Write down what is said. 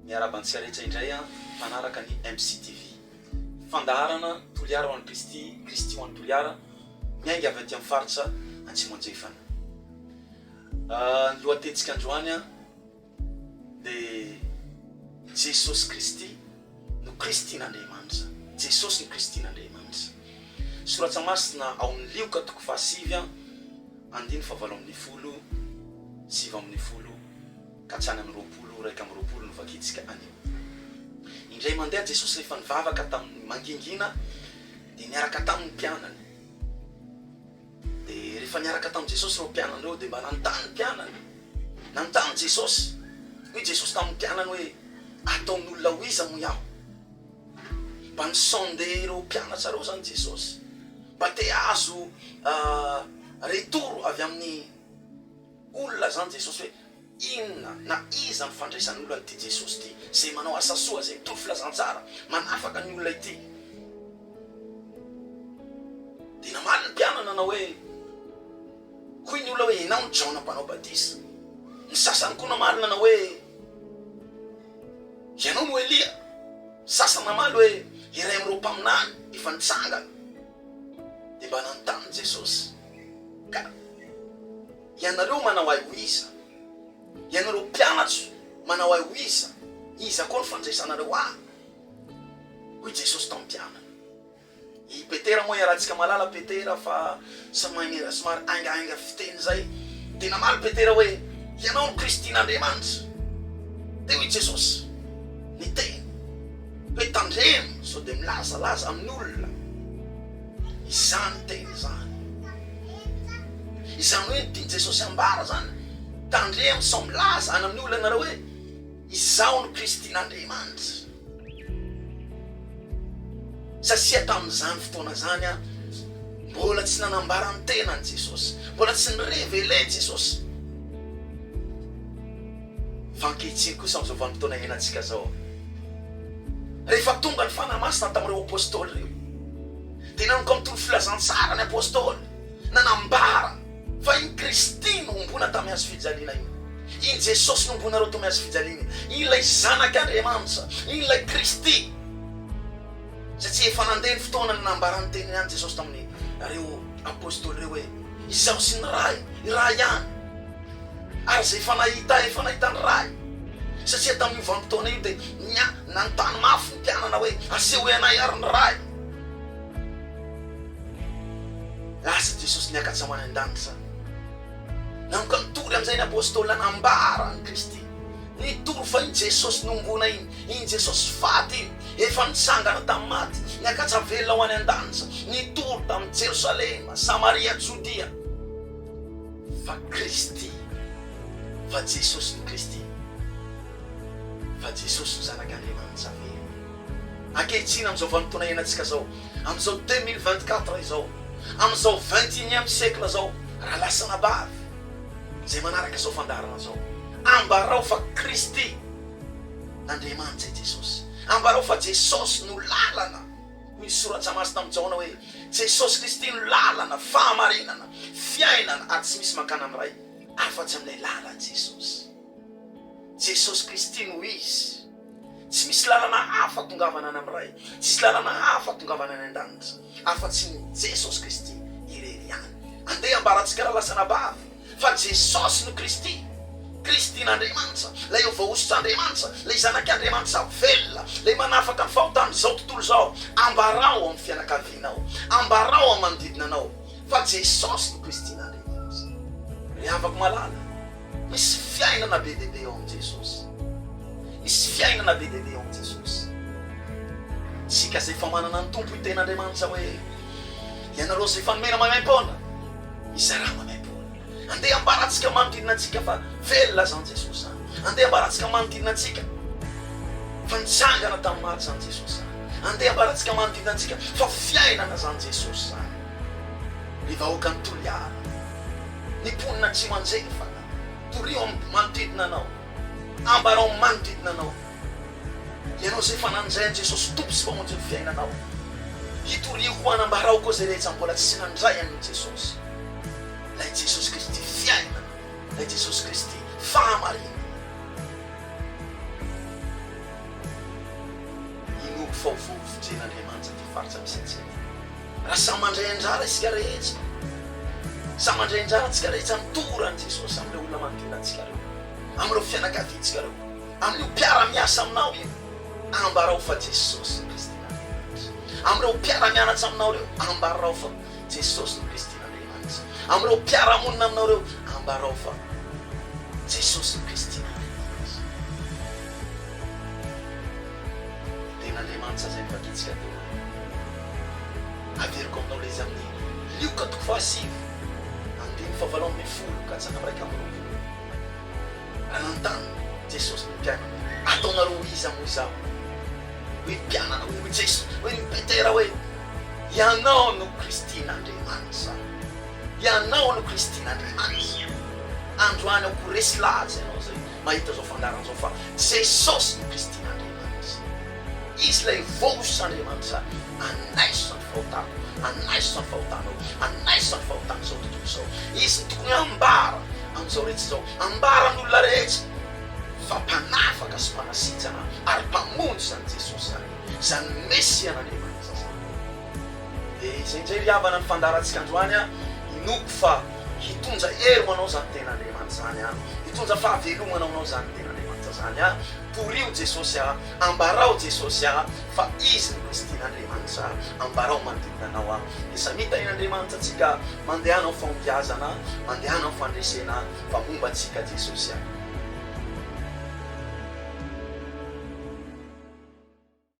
miarabantsika rehetra indray a fanaraka ny MCTV fandaharana toliara ho an'ny Kristy ho an'ny toliara miainga avy aty amin'ny faritra Antsimonjefana. Ny lohatensika androany a dia Jesosy Kristy no Kristin'Andriamanitra. Jesosy no Kristin'Andriamanitra. Soratra masina ao amin'ny Lioka 9:9-10 ka hatrany amin'ny 20 no vakitsika anio. Indray mandeha Jesosy rehefa nivavaka tamin'ny mangingina dia niaraka tamin'ny mpianany. Dia rehefa niaraka tamin'i Jesosy ireo mpianany ireo dia mba nanontany mpianany. Nanontany Jesosy. Hoe Jesosy tamin'ny mpianany hoe ataon'olona ho iza moa iaho? Mba nisonde ireo mpianatra ireo zany Jesosy. Mba te azo retoro avy amin'ny olona zany Jesosy hoe inona na iza ny fandraisan'ny olona ity Jesosy ity, zay manao asa soa, zay mitoro filazantsara, manafaka ny olona ity. Dia namaly ny mpianana na hoe hoy ny olona hoe ianao ny Jona mpanao batisa. Ny sasany koa namalina na hoe ianao no Elia. Sasany namaly hoe iray amin'ireo mpaminany efa nitsangana. Dia mba nanontany Jesosy, ka ianareo manao ay ho iza? Ianareo mpianatro manao ay ho iza? Iza koa ny fandraisanareo ahy? Hoy Jesosy tamin'ny mpianany. I Petera moa iarahantsika malala Petera fa somary aingainga fiteny zay. Dia namaly Petera hoe ianao ny Kristin'Andriamanitra. Dia hoy Jesosy niteny hoe tandremo sao dia milazalaza amin'ny olona. Izany teny zany. Izany hoe tiany Jesosy ambara zany, tandremo sao milaza any amin'ny olona nareo hoe izaho ny Kristin'Andriamanitra. Satria tamin'izany fotoana zany a mbola tsy nanambara ny tenany Jesosy, mbola tsy nirevele Jesosy. Fa ankehitriny kosa amin'izao vanim-potoana iainantsika zao, rehefa tonga ny fanahy masina tamin'ireo apôstôly ireo, dia nanomboka mitoro filazantsara ny apôstôly, nanambara fa iny Kristy no ombona tamin'ny hazo fijaliana iny. Iny Jesosy no ombonareo tamin'ny hazo fijaliana iny. Iny lay zanak'Andriamanitra, iny lay Kristy. Satria efa nandeha ny fotoana ny nambarany teniny ihany Jesosy tamin'ny reo apôstôly reo hoe izaho sy ny ray, i ray ihany. Ary zay efa nahita ny ray. Satria tamin'io vanim-potoana io dia nanontany mafy ny mpianana hoe aseho anay ary ny ray. Lasa Jesosy niakatra mana an-danitra. Namoka nitory amin'izay ny apôstôly nanambara ny Kristy. Nitory fa iny Jesosy nombona iny, iny Jesosy faty iny, efa nitsangana tamin'ny maty, niakatra velona ho any an-danitra, nitory tamin'ny Jerosalema, Samaria, Jodia. Fa Kristy, fa Jesosy ny Kristy, fa Jesosy ny zanak'Andriamanitra velona. Ankehitriny amin'izao vanim-potoana iainantsika zao, amin'izao 2024 izao, amin'izao 21e siècle zao, raha lasana bavy zay manaraka izao fandaharana zao, ambarao fa Kristy n'Andriamanitra Jesosy, ambarao fa Jesosy no lalana. Misy soratra masina amin'ny Jaona hoe Jesosy Kristy no lalana, fahamarinana, fiainana, ary tsy misy mankana amin'ny ray afa-tsy amin'ilay lalana Jesosy. Jesosy Kristy no izy. Tsy misy lalana hafa tongavana any amin'ny ray, tsy misy lalana hafa tongavana any an-danitra afa-tsy ny Jesosy Kristy irery ihany. Andeha ambarantsika raha lasana bavy fa Jesosy no Kristy, Kristin'Andriamanitra, lay eo vahosotr'Andriamanitra, lay zanak'Andriamanitra velona, lay manafaka ny fahotana zao tontolo zao. Ambarao amin'ny fianakavianao, ambarao amin'ny manodidina anao fa Jesosy no Kristin'Andriamanitra. Ry havako malala, misy fiainana be dehibe eo amin'ny Jesosy. Misy fiainana be dehibe eo amin'ny Jesosy. Sika zay fa manana ny tompo iten'Andriamanitra hoe ianareo zay fa nomena mamaim-poana, izara mamaim-poana. Andeha ambarantsika manodidina antsika fa velona zany Jesosy zany. Andeha ambarantsika manodidina antsika fa nitsangana tamin'ny maty zany Jesosy zany. Andeha ambarantsika manodidina antsika fa fiainana zany Jesosy zany. Ny vahoaka ny toliara, ny mponina tsy manjefana, torio manodidina anao, ambarao manodidina anao. Ianao zay fa nanjay an Jesosy tompo sy mpamonjy ny fiainanao, hitorio ko anambarao koa zay rehetra mbola tsy nandray amin'ny Jesosy. Lay Jesosy Kristy fiainana, lay Jesosy Kristy fahamarinana. faovovo fijen'Andriamanitra ty faritra misy antsena. Raha samy mandray anjara isika rehetra, samy mandray anjara antsika rehetra mitorany Jesosy amin'ilay olona manodidina antsika reo, amin'ireo fianakaviantsika reo, amin'io mpiara-miasa aminao io, ambarao fa Jesosy ny Kristin'Andriamanitra. Amin'ireo mpiara-mianatra aminao reo, ambarao fa Jesosy ny Kristin'Andriamanitra. Amin'ireo mpiara-monina aminao reo, ambarao fa Jesosy ny Kristin'Andriamanitra. Ten'Andriamanitra zay mivakitsika teo. Averiko aminao le izy amin'ny lioka toko fahasivy, andiny fahavalo amby folo ka tsy anamraika am'roapolo. Anantany Jesosy ny mpianana, ataonareo iza moa izaho hoe mpianana hoe Jesosy hoe mipetera hoe ianao no Kristin'Andriamanitra, ianao no Kristin'Andriamanitra. Androany ao koresy lahatsy ianao zay mahita zao fandaran'izao fa Jesosy no Kristin'Andriamanitra. Izy lay vous'Andriamanitra anaiso ny fahotana, anaiso ny fahotanao, anaiso ny fahotana zao tontolo zao. Izy ny tokony ambara amin'izao rehetra zao, ambara amin'olona rehetra fa mpanafaka sy mpanasitrana ary mpamonjy zany Jesosy zany, zany Mesian'Andriamanitra zany. Dia izay indray riavana ny fandarantsika androany a, inoko fa hitondra hery manao zany ten'Andriamanitra zany a, hitondra fahavelomana manao zany ten'Andriamanitra zany a, torio Jesosy a, ambarao Jesosy a fa izy ny Kristin'Andriamanitra, ambarao manodidina anao a. Dia samita en'Andriamanitra atsika mandehanao fahombiazana, mandehanao fandresena fa momba antsika Jesosy a.